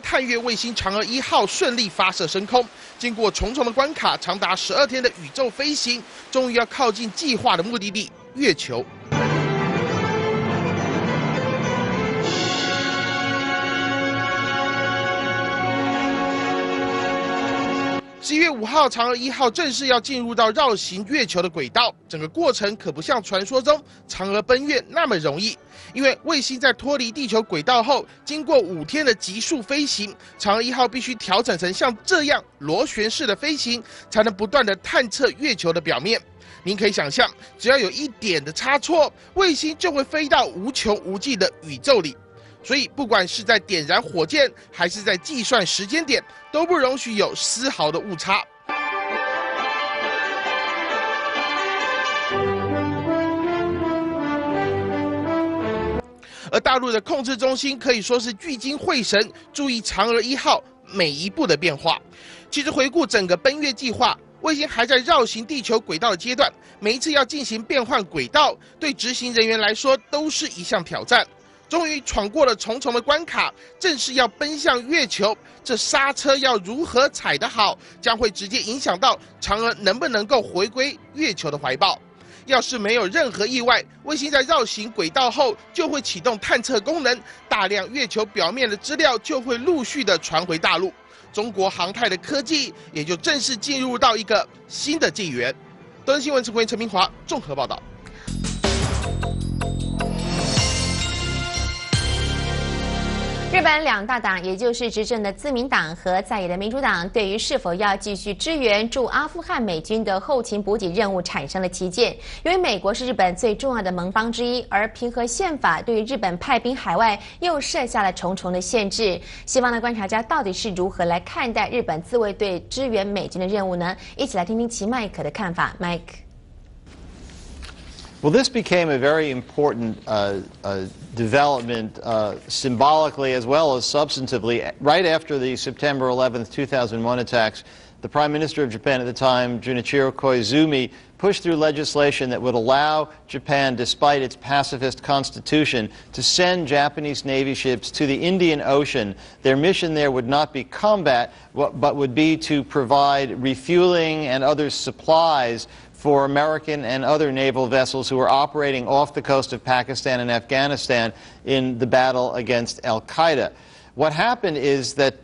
探月卫星嫦娥1号顺利发射升空，经过重重的关卡，长达12天的宇宙飞行，终于要靠近计划的目的地——月球。 11月5号，嫦娥1号正式要进入到绕行月球的轨道。整个过程可不像传说中嫦娥奔月那么容易，因为卫星在脱离地球轨道后，经过5天的急速飞行，嫦娥1号必须调整成像这样螺旋式的飞行，才能不断的探测月球的表面。您可以想象，只要有一点的差错，卫星就会飞到无穷无尽的宇宙里。 所以，不管是在点燃火箭，还是在计算时间点，都不容许有丝毫的误差。而大陆的控制中心可以说是聚精会神，注意嫦娥1号每一步的变化。其实，回顾整个奔月计划，卫星还在绕行地球轨道的阶段，每一次要进行变换轨道，对执行人员来说都是一项挑战。 终于闯过了重重的关卡，正式要奔向月球。这刹车要如何踩得好，将会直接影响到嫦娥能不能够回归月球的怀抱。要是没有任何意外，卫星在绕行轨道后就会启动探测功能，大量月球表面的资料就会陆续的传回大陆。中国航太的科技也就正式进入到一个新的纪元。东森新闻陈明华综合报道。 日本两大党，也就是执政的自民党和在野的民主党，对于是否要继续支援驻阿富汗美军的后勤补给任务产生了歧见。由于美国是日本最重要的盟邦之一，而平和宪法对于日本派兵海外又设下了重重的限制。西方的观察家到底是如何来看待日本自卫队支援美军的任务呢？一起来听听齐麦克的看法。Mike。 Well, this became a very important development symbolically as well as substantively. Right after the September 11th, 2001 attacks, the Prime Minister of Japan at the time, Junichiro Koizumi, pushed through legislation that would allow Japan, despite its pacifist constitution, to send Japanese Navy ships to the Indian Ocean. Their mission there would not be combat, but would be to provide refueling and other supplies for American and other naval vessels who were operating off the coast of Pakistan and Afghanistan in the battle against Al-Qaeda. What happened is that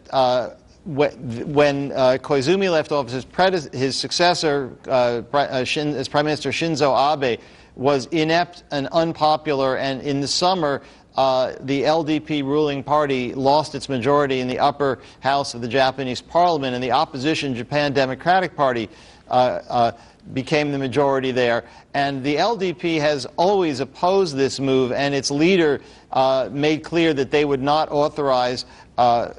when Koizumi left office, his successor, as Prime Minister Shinzo Abe, was inept and unpopular, and in the summer, the LDP ruling party lost its majority in the upper house of the Japanese parliament, and the opposition Japan Democratic Party became the majority there. And the LDP has always opposed this move, and its leader made clear that they would not authorize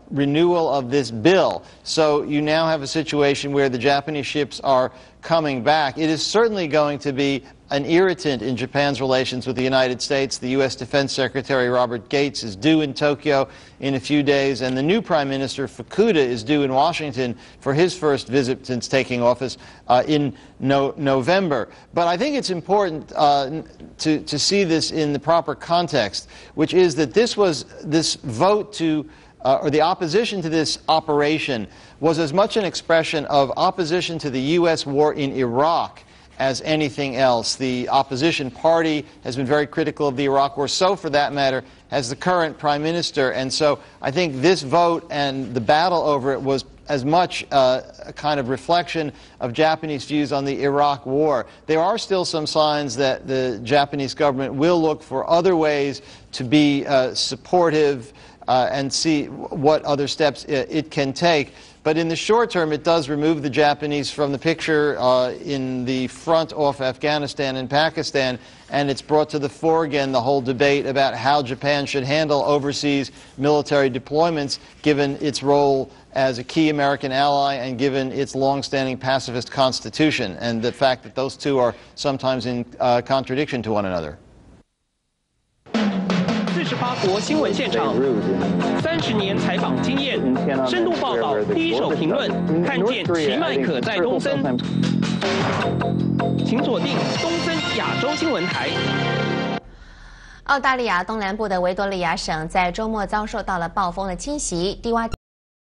renewal of this bill. So you now have a situation where the Japanese ships are coming back. It is certainly going to be an irritant in Japan's relations with the United States. The U.S. Defense Secretary Robert Gates is due in Tokyo in a few days, and the new Prime Minister Fukuda is due in Washington for his first visit since taking office in November. But I think it's important to see this in the proper context, which is that this vote to or the opposition to this operation was as much an expression of opposition to the U.S. war in Iraq as anything else. The opposition party has been very critical of the Iraq war, so for that matter has the current prime minister. And so I think this vote and the battle over it was as much a kind of reflection of Japanese views on the Iraq war. There are still some signs that the Japanese government will look for other ways to be supportive and see what other steps it can take. But in the short term, it does remove the Japanese from the picture in the front off Afghanistan and Pakistan, and it's brought to the fore again the whole debate about how Japan should handle overseas military deployments, given its role as a key American ally and given its long-standing pacifist constitution, and the fact that those two are sometimes in contradiction to one another. 48国新闻现场，30年采访经验，深度报道，第一手评论，看见齐麦可在东森，请锁定东森亚洲新闻台。澳大利亚东南部的维多利亚省在周末遭受到了暴风的侵袭，低洼。